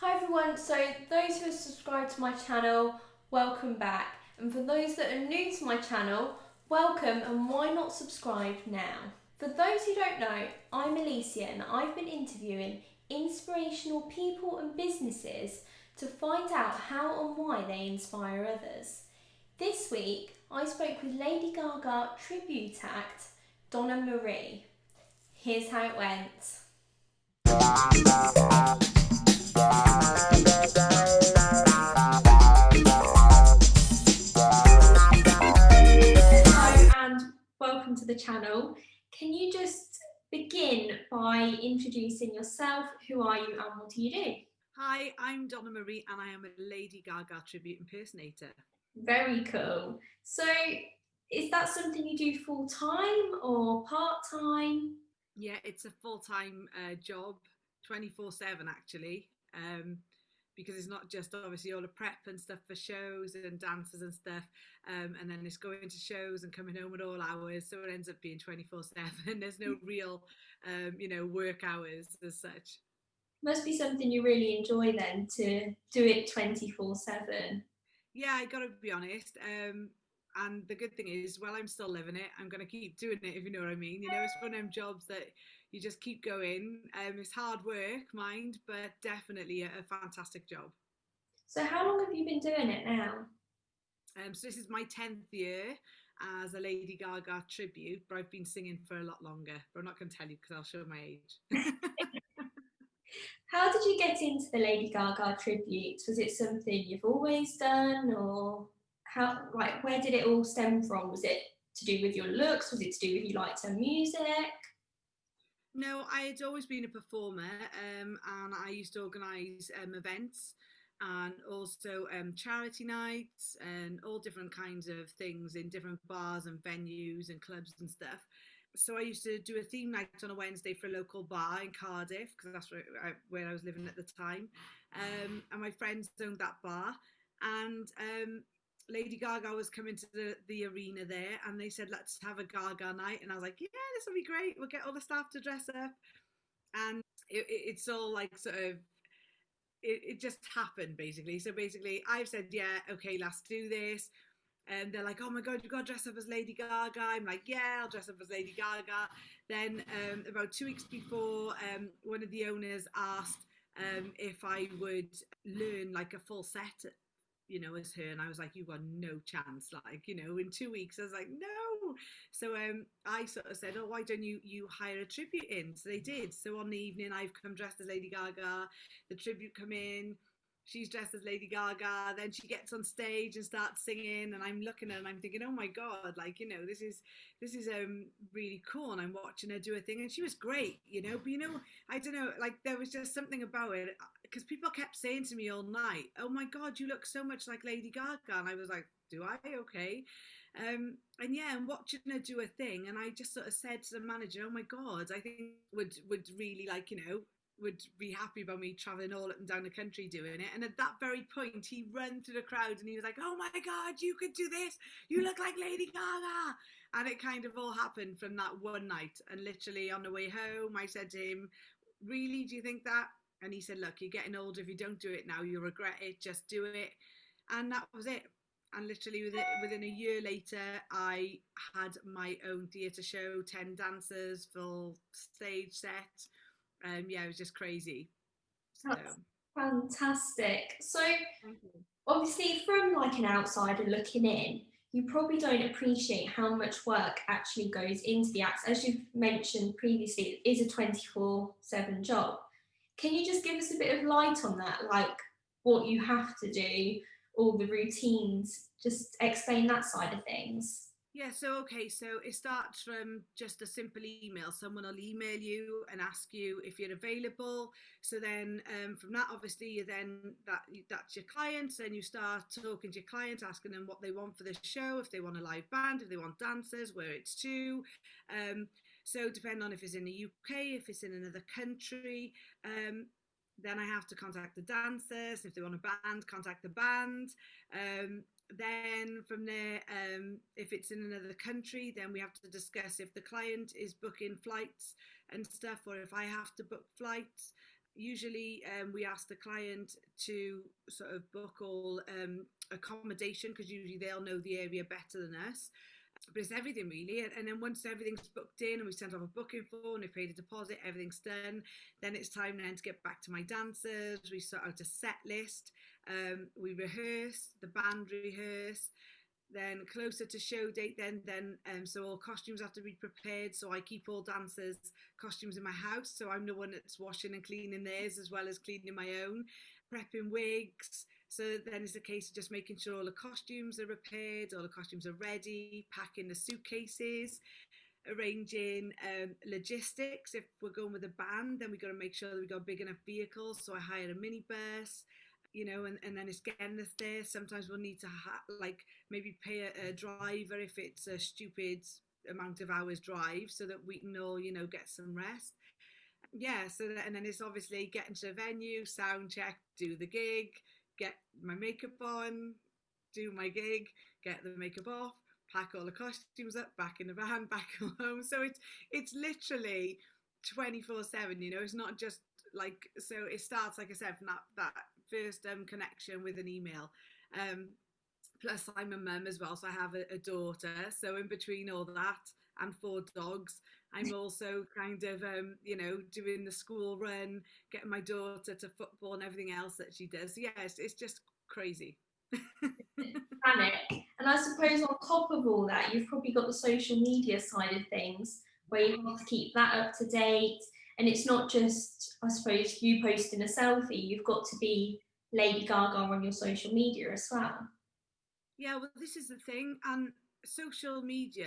Hi everyone, so those who have subscribed to my channel, welcome back. And for those that are new to my channel, welcome, and why not subscribe now? For those who don't know, I'm Alicia and I've been interviewing inspirational people and businesses to find out how and why they inspire others. This week, I spoke with Lady Gaga Tribute Act, Donna Marie. Here's how it went. Hello and welcome to the channel. Can you just begin by introducing yourself? Who are you and what do you do? Hi, I'm Donna Marie and I am a Lady Gaga Tribute Impersonator. Very cool. So, is that something you do full time or part time? Yeah, it's a full-time job, 24/7 actually, because it's not just obviously all the prep and stuff for shows and dances and stuff, and then it's going to shows and coming home at all hours, so it ends up being 24/7. There's no real, work hours as such. Must be something you really enjoy then to do it 24/7. Yeah, I gotta be honest. And the good thing is, while I'm still living it, I'm gonna keep doing it. If you know what I mean. It's one of them jobs that you just keep going. It's hard work, mind, but definitely a fantastic job. So, how long have you been doing it now? So this is my 10th year as a Lady Gaga tribute, but I've been singing for a lot longer. But I'm not going to tell you because I'll show my age. How did you get into the Lady Gaga tribute? Was it something you've always done, or where did it all stem from? Was it to do with your looks? Was it to do with you liked her music? No, I had always been a performer, and I used to organise events and also charity nights and all different kinds of things in different bars and venues and clubs and stuff. So I used to do a theme night on a Wednesday for a local bar in Cardiff because that's where I was living at the time, and my friends owned that bar, and Lady Gaga was coming to the arena there, and they said, let's have a Gaga night. And I was like, yeah, this will be great. We'll get all the staff to dress up. And it's all like sort of, it just happened basically. So basically, I've said, yeah, okay, let's do this. And they're like, oh my God, you've got to dress up as Lady Gaga. I'm like, yeah, I'll dress up as Lady Gaga. Then about 2 weeks before, one of the owners asked if I would learn like a full set, as her. And I was like, you got no chance. Like, in 2 weeks, I was like, no. So I sort of said, oh, why don't you hire a tribute in? So they did. So on the evening, I've come dressed as Lady Gaga. The tribute come in. She's dressed as Lady Gaga. Then she gets on stage and starts singing, and I'm looking at her and I'm thinking, oh my God, like this is really cool. And I'm watching her do a thing, and she was great, But I don't know, like there was just something about it because people kept saying to me all night, "Oh my God, you look so much like Lady Gaga," and I was like, "Do I? Okay." And yeah, and watching her do a thing, and I just sort of said to the manager, "Oh my God, I think would really like would be happy about me traveling all up and down the country doing it." And at that very point, he ran through the crowd and he was like, "Oh my God, you could do this! You look like Lady Gaga!" And it kind of all happened from that one night. And literally on the way home, I said to him, "Really, do you think that?" And he said, "Look, you're getting older. If you don't do it now, you'll regret it. Just do it." And that was it. And literally within a year later, I had my own theatre show, 10 dancers, full stage set. Yeah, it was just crazy. So, That's fantastic. So, thank you. obviously, from like an outsider looking in, you probably don't appreciate how much work actually goes into the acts. As you've mentioned previously, it is a 24/7 job. Can you just give us a bit of light on that? Like what you have to do, all the routines, just explain that side of things. Yeah, so okay, so it starts from just a simple email. Someone will email you and ask you if you're available. So then, from that, obviously, you then that's your clients. Then you start talking to your clients, asking them what they want for the show, if they want a live band, if they want dancers, where it's to. Um, so depending on if it's in the UK, if it's in another country, then I have to contact the dancers. If they want a band, contact the band. Then from there, if it's in another country, then we have to discuss if the client is booking flights and stuff, or if I have to book flights. Usually we ask the client to sort of book all accommodation, because usually they'll know the area better than us. But it's everything really, and then once everything's booked in and we sent off a booking form and they paid a deposit, everything's done, then it's time then to get back to my dancers. We sort out a set list, we rehearse, the band rehearse, then closer to show date, then so all costumes have to be prepared, so I keep all dancers costumes in my house, so I'm the one that's washing and cleaning theirs as well as cleaning my own, prepping wigs. So then it's a case of just making sure all the costumes are repaired, all the costumes are ready, packing the suitcases, arranging logistics. If we're going with a band, then we've got to make sure that we've got big enough vehicles, so I hire a minibus, and then it's getting us there. Sometimes we'll need to like maybe pay a driver if it's a stupid amount of hours drive, so that we can all get some rest. Yeah, so that, and then it's obviously getting to the venue, sound check, do the gig, get my makeup on, do my gig, get the makeup off, pack all the costumes up, back in the van, back home. So it's literally 24/7. It's not just like, so it starts, like I said, from that first connection with an email. Plus I'm a mum as well, so I have a daughter, so in between all that and 4 dogs, I'm also kind of doing the school run, getting my daughter to football and everything else that she does. So yeah, it's just crazy. Panic. And I suppose on top of all that, you've probably got the social media side of things where you have to keep that up to date. And it's not just, I suppose, you posting a selfie, you've got to be Lady Gaga on your social media as well. Yeah, well, this is the thing. And social media,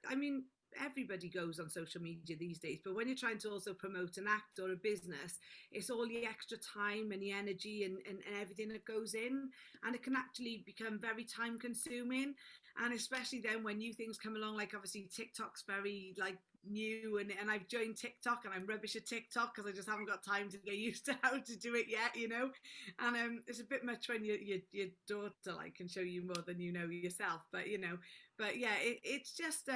I mean, everybody goes on social media these days, but when you're trying to also promote an act or a business, it's all the extra time and the energy and everything that goes in, and it can actually become very time consuming. And especially then when new things come along, like obviously TikTok's very like new, and I've joined TikTok and I'm rubbish at TikTok because I just haven't got time to get used to how to do it yet, and it's a bit much when your daughter like can show you more than you know yourself, but yeah, it's just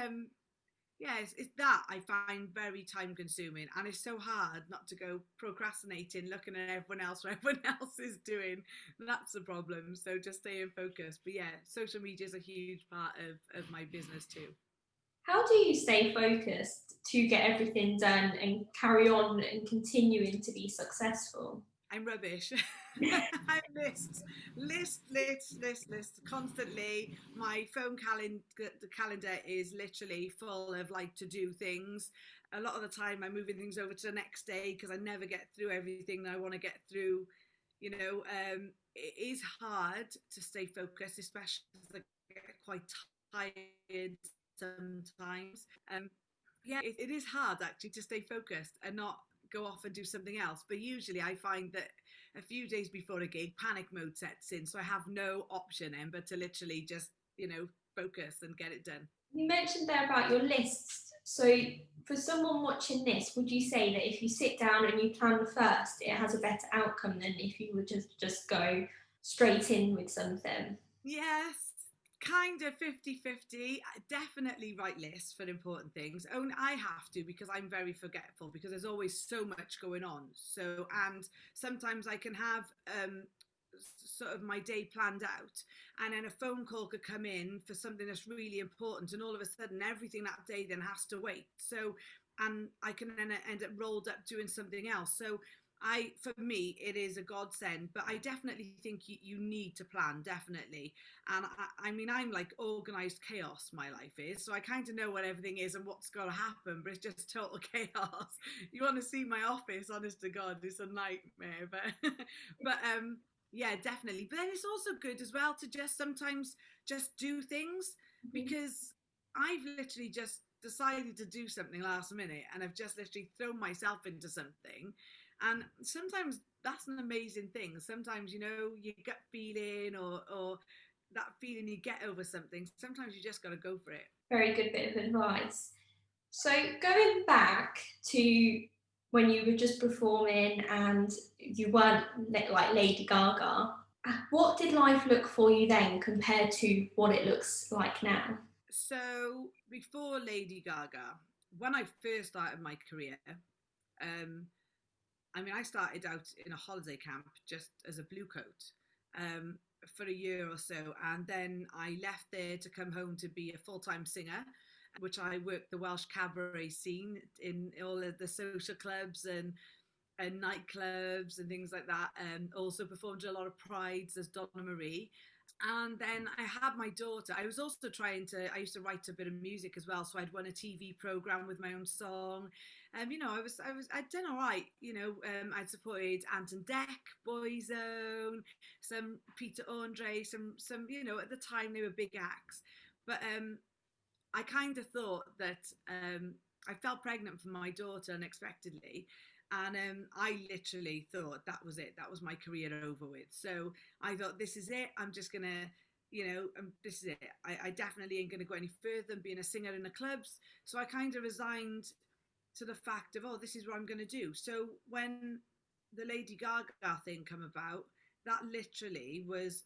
yeah, it's that I find very time consuming, and it's so hard not to go procrastinating, looking at everyone else, what everyone else is doing. That's the problem. So just staying focused. But yeah, social media is a huge part of my business too. How do you stay focused to get everything done and carry on and continuing to be successful? I'm rubbish. I list constantly. My phone calendar is literally full of like to do things. A lot of the time I'm moving things over to the next day because I never get through everything that I want to get through. It is hard to stay focused, especially as I get quite tired sometimes. Yeah, it is hard actually to stay focused and not go off and do something else. But usually I find that a few days before a gig, panic mode sets in. So I have no option then but to literally just, focus and get it done. You mentioned there about your lists. So, for someone watching this, would you say that if you sit down and you plan first, it has a better outcome than if you would just go straight in with something? Yes, kind of 50-50. Definitely write lists for important things. I have to, because I'm very forgetful, because there's always so much going on. So, and sometimes I can have sort of my day planned out, and then a phone call could come in for something that's really important, and all of a sudden everything that day then has to wait. So, and I can then end up rolled up doing something else. So for me, it is a godsend, but I definitely think you need to plan, definitely. And I mean, I'm like organized chaos, my life is. So I kind of know what everything is and what's going to happen, but it's just total chaos. You want to see my office, honest to God, it's a nightmare. But yeah, definitely. But then it's also good as well to just sometimes just do things, because I've literally just decided to do something last minute and I've just literally thrown myself into something. And sometimes that's an amazing thing. Sometimes, your gut feeling or that feeling you get over something, sometimes you just got to go for it. Very good bit of advice. So, going back to when you were just performing and you weren't like Lady Gaga, what did life look for you then compared to what it looks like now? So, before Lady Gaga, when I first started my career, I mean, I started out in a holiday camp just as a blue coat for a year or so, and then I left there to come home to be a full-time singer, which I worked the Welsh cabaret scene in all of the social clubs and nightclubs and things like that. Also performed a lot of prides as Donna Marie. And then I had my daughter. I was also I used to write a bit of music as well. So I'd won a TV program with my own song. I'd done all right. I'd supported Anton Deck, Boyzone, some Peter Andre, at the time they were big acts. But I kind of thought that I fell pregnant for my daughter unexpectedly. And I literally thought that was it. That was my career over with. So I thought, this is it. I'm just going to, this is it. I definitely ain't going to go any further than being a singer in the clubs. So I kind of resigned to the fact of, oh, this is what I'm going to do. So when the Lady Gaga thing came about, that literally was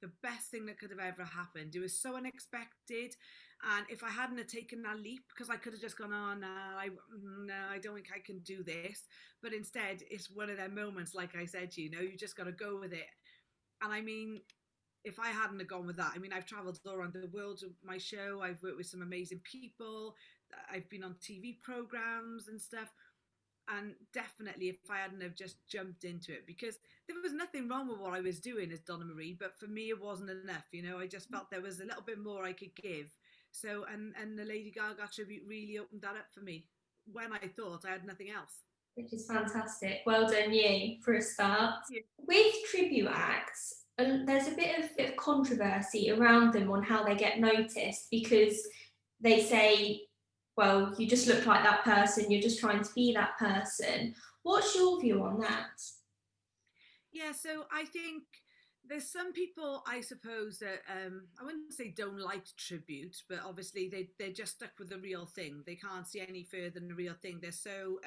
the best thing that could have ever happened. It was so unexpected. And if I hadn't have taken that leap, because I could have just gone, oh, no, I don't think I can do this. But instead, it's one of them moments, like I said, you just got to go with it. And I mean, if I hadn't have gone with that, I mean, I've traveled all around the world with my show. I've worked with some amazing people. I've been on TV programs and stuff. And definitely if I hadn't have just jumped into it, because there was nothing wrong with what I was doing as Donna Marie, but for me it wasn't enough. I just felt there was a little bit more I could give. So and the Lady Gaga tribute really opened that up for me when I thought I had nothing else. Which is fantastic. Well done you for a start. Yeah. With tribute acts, there's a bit of controversy around them on how they get noticed, because they say, well, you just look like that person, you're just trying to be that person. What's your view on that? Yeah, so I think there's some people, I suppose, that I wouldn't say don't like tribute, but obviously they're just stuck with the real thing. They can't see any further than the real thing. They're so,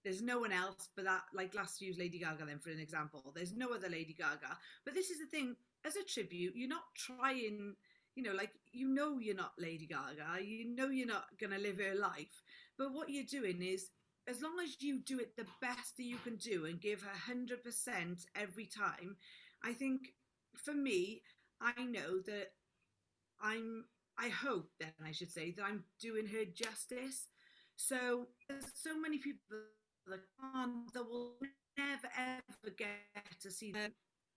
there's no one else but that. Like, let's use Lady Gaga then for an example. There's no other Lady Gaga. But this is the thing, as a tribute, you're not trying, you're not Lady Gaga. You're not going to live her life. But what you're doing is, as long as you do it the best that you can do and give her 100% every time, I think for me, I know that I hope then I should say that I'm doing her justice. So there's so many people that will never ever get to see them,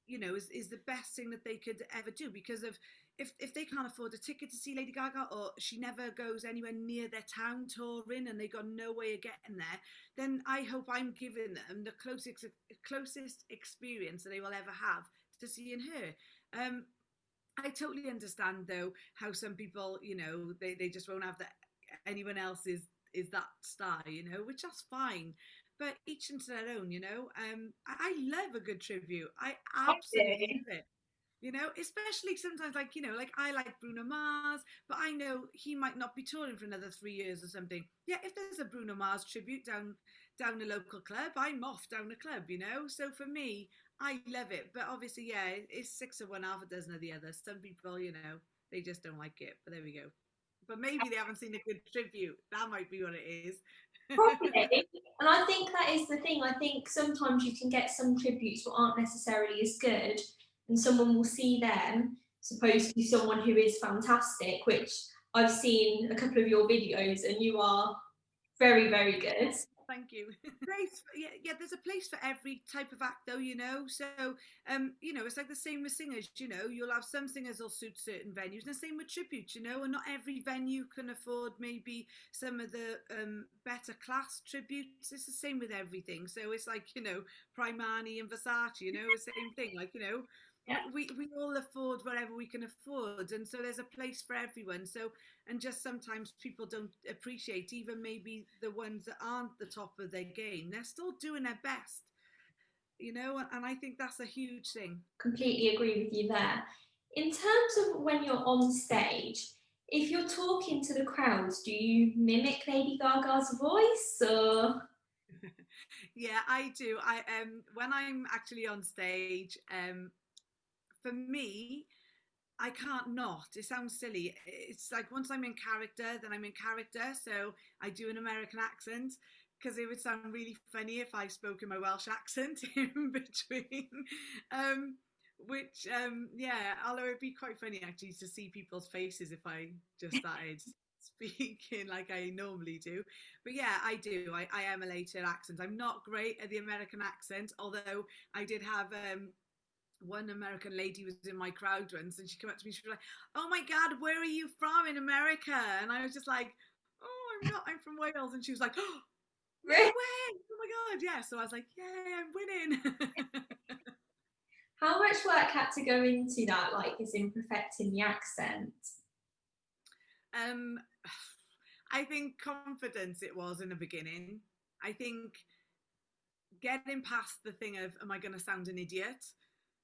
is the best thing that they could ever do, because of if they can't afford a ticket to see Lady Gaga, or she never goes anywhere near their town touring and they got no way of getting there, then I hope I'm giving them the closest experience that they will ever have to seeing her. I totally understand though how some people, they just won't have that. Anyone else is that star, which that's fine. But each into their own, I love a good tribute. I absolutely love it. Especially sometimes, like I like Bruno Mars, but I know he might not be touring for another 3 years or something. Yeah, if there's a Bruno Mars tribute down a local club, I'm off down the club. So for me, I love it. But obviously, yeah, it's 6 of one, half a dozen of the other. Some people, they just don't like it. But there we go. But maybe they haven't seen a good tribute. That might be what it is. Probably. And I think that is the thing. I think sometimes you can get some tributes that aren't necessarily as good, and someone will see them, supposed to be someone who is fantastic, which I've seen a couple of your videos, and you are very, very good. Thank you. Yeah, there's a place for every type of act, though, So, it's like the same with singers. You'll have some singers will suit certain venues, and the same with tributes. And not every venue can afford maybe some of the better class tributes. It's the same with everything. So it's like Primani and Versace. Same thing. Like yeah. We all afford whatever we can afford, and so there's a place for everyone. So, and just sometimes people don't appreciate even maybe the ones that aren't the top of their game. They're still doing their best, and I think that's a huge thing. Completely agree with you there. In terms of when you're on stage, if you're talking to the crowds, do you mimic Lady Gaga's voice, or? Yeah, I do. When I'm actually on stage, for me, I can't not. It sounds silly. It's like once I'm in character, then I'm in character. So I do an American accent because it would sound really funny if I spoke in my Welsh accent in between. Um, yeah, although it'd be quite funny actually to see people's faces if I just started speaking like I normally do. But yeah, I do. I emulate an accent. I'm not great at the American accent, although I did have one American lady was in my crowd once, and she came up to me. She was like, "Oh my God, where are you from in America?" And I was just like, "Oh, I'm not. I'm from Wales." And she was like, "Oh, no Really? way! Oh my God, yeah!" So I was like, "Yay, I'm winning." How much work had to go into that, like, is in perfecting the accent? um, I think confidence it was in the beginning. I think getting past the thing of, am I going to sound an idiot?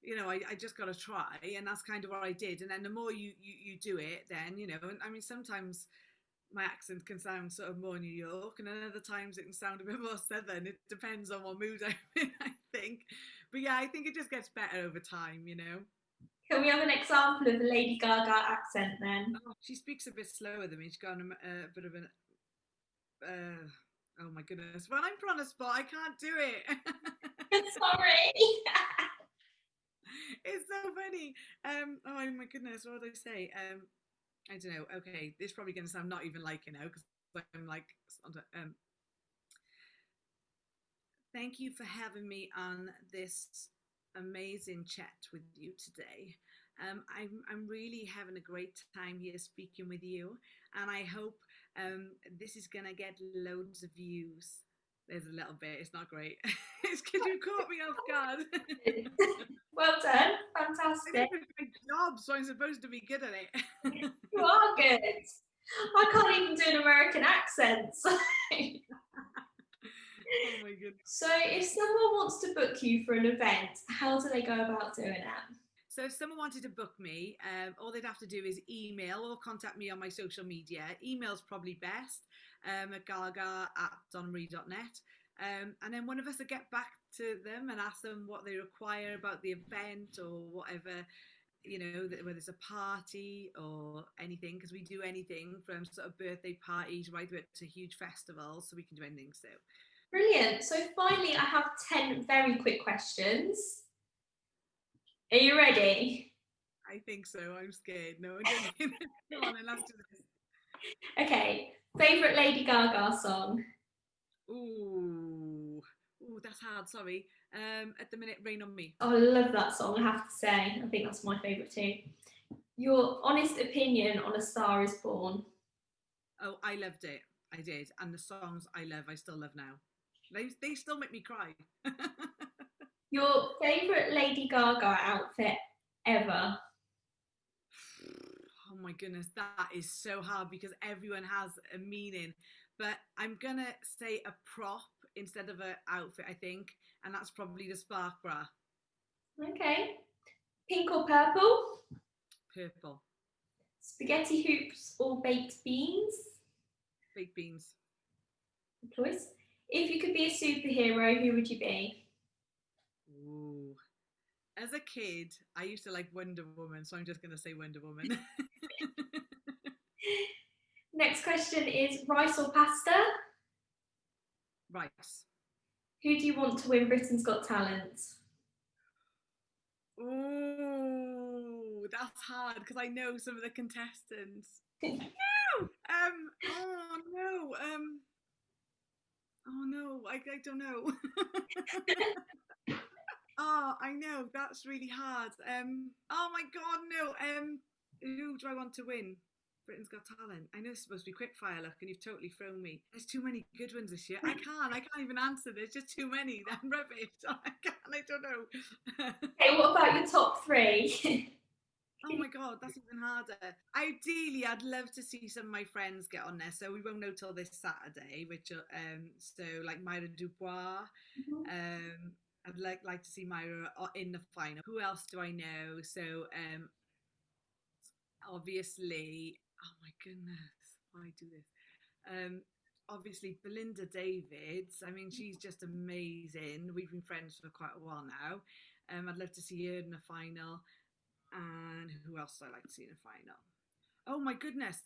I just got to try, and that's kind of what I did. And then the more you do it, then and I mean, sometimes my accent can sound sort of more New York, and then other times it can sound a bit more Southern. It depends on what mood I'm in, I think. But yeah, I think it just gets better over time. Can we have an example of the Lady Gaga accent then? Oh, she speaks a bit slower than me. She's got a bit of an. Oh my goodness! When I'm put on a spot, I can't do it. Sorry. It's so funny. Oh my goodness, what did I say? I don't know. Okay, this is probably going to sound not even like because I'm like, thank you for having me on this amazing chat with you today. I'm really having a great time here speaking with you, and I hope this is gonna get loads of views. There's a little bit. It's not great. It's because you caught me off guard. Well done. I Fantastic. did my job, so I'm supposed to be good at it. You are good. I can't even do an American accent. Oh my goodness. So if someone wants to book you for an event, how do they go about doing it? So if someone wanted to book me, all they'd have to do is email or contact me on my social media. Email's probably best, at gaga@donnamarie.net. And then one of us will get back to them and ask them what they require about the event or whatever, whether it's a party or anything, because we do anything from sort of birthday parties right up to huge festivals, so we can do anything. So Brilliant. So finally, I have 10 very quick questions. Are you ready? I think so. I'm scared. No, I'm joking. Come on, and let's do this. Okay. Favourite Lady Gaga song? Ooh, that's hard. Sorry. At the minute, Rain on Me. Oh, I love that song, I have to say. I think that's my favourite too. Your honest opinion on A Star Is Born? Oh, I loved it. I did, and the songs I love, I still love now. They still make me cry. Your favourite Lady Gaga outfit ever? Oh my goodness, that is so hard because everyone has a meaning. But I'm gonna say a prop instead of an outfit, I think, and that's probably the spark bra. Okay. Pink or purple? Purple. Spaghetti hoops or baked beans? Baked beans. Good choice. If you could be a superhero, who would you be? Ooh. As a kid, I used to like Wonder Woman, so I'm just gonna say Wonder Woman. Next question is rice or pasta? Rice. Who do you want to win Britain's Got Talent? Oh, that's hard because I know some of the contestants. No. Oh no. Oh no. I don't know. Oh, I know that's really hard. Oh my God, no. Who do I want to win? Britain's Got Talent. I know it's supposed to be quickfire, look, and you've totally thrown me. There's too many good ones this year. I can't even answer. There's just too many. I'm rubbish. I don't know. Okay, what about your top three? Oh my God, that's even harder. Ideally, I'd love to see some of my friends get on there. So we won't know till this Saturday, which so like Myra Dubois. I'd like to see Myra in the final. Who else do I know? So obviously, oh my goodness, why do this? Obviously Belinda Davids. I mean, she's just amazing. We've been friends for quite a while now. I'd love to see her in the final. And who else do I like to see in the final? Oh my goodness,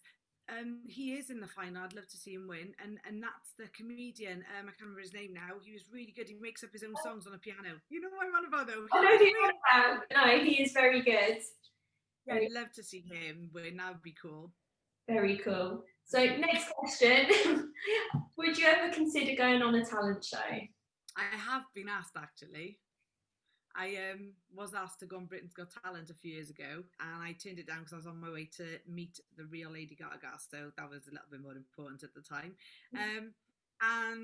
He is in the final. I'd love to see him win. And that's the comedian. I can't remember his name now. He was really good. He makes up his own songs on a piano. You know what I'm on about, though. I know who you're on about. No, he is very good. Yeah, I'd love to see him win. That would be cool. Very cool. So next question. Would you ever consider going on a talent show? I have been asked, actually. I was asked to go on Britain's Got Talent a few years ago, and I turned it down because I was on my way to meet the real Lady Gaga, so that was a little bit more important at the time. I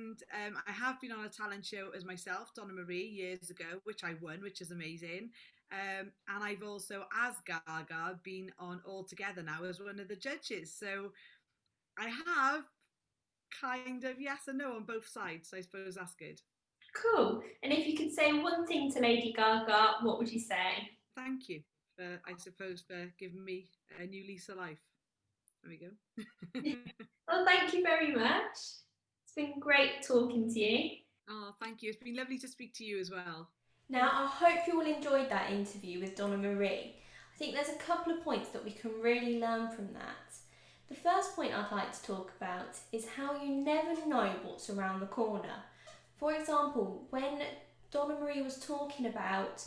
have been on a talent show as myself, Donna Marie, years ago, which I won, which is amazing. And I've also, as Gaga, been on All Together now as one of the judges. So I have kind of yes and no on both sides. So I suppose that's good. Cool. And if you could say one thing to Lady Gaga, what would you say? Thank you for, I suppose, for giving me a new lease of life. There we go. Well, thank you very much. It's been great talking to you. Oh, thank you. It's been lovely to speak to you as well. Now, I hope you all enjoyed that interview with Donna Marie. I think there's a couple of points that we can really learn from that. The first point I'd like to talk about is how you never know what's around the corner. For example, when Donna Marie was talking about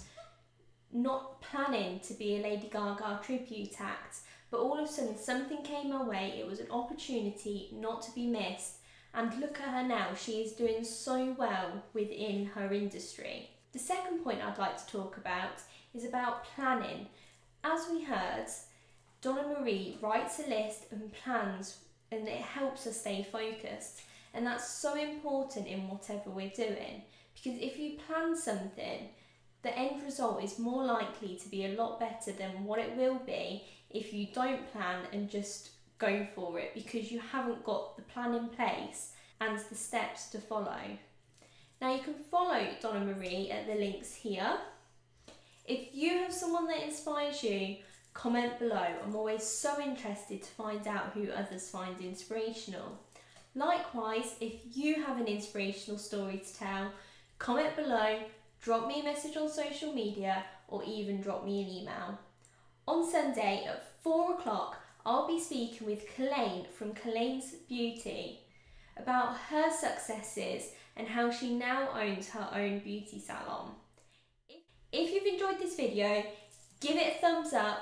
not planning to be a Lady Gaga Tribute Act, but all of a sudden something came her way, it was an opportunity not to be missed, and look at her now, she is doing so well within her industry. The second point I'd like to talk about is about planning. As we heard, Donna Marie writes a list and plans, and it helps us stay focused. And that's so important in whatever we're doing, because if you plan something, the end result is more likely to be a lot better than what it will be if you don't plan and just go for it, because you haven't got the plan in place and the steps to follow. Now you can follow Donna Marie at the links here. If you have someone that inspires you, comment below. I'm always so interested to find out who others find inspirational. Likewise, if you have an inspirational story to tell, comment below, drop me a message on social media, or even drop me an email. On Sunday at 4 o'clock, I'll be speaking with Kelaine from Kelaine's Beauty about her successes and how she now owns her own beauty salon. If you've enjoyed this video, give it a thumbs up,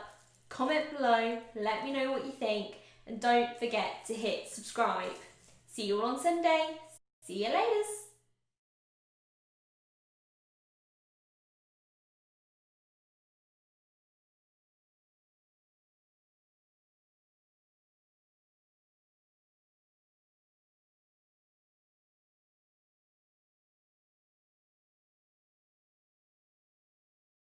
comment below, let me know what you think, and don't forget to hit subscribe. See you all on Sunday. See you later.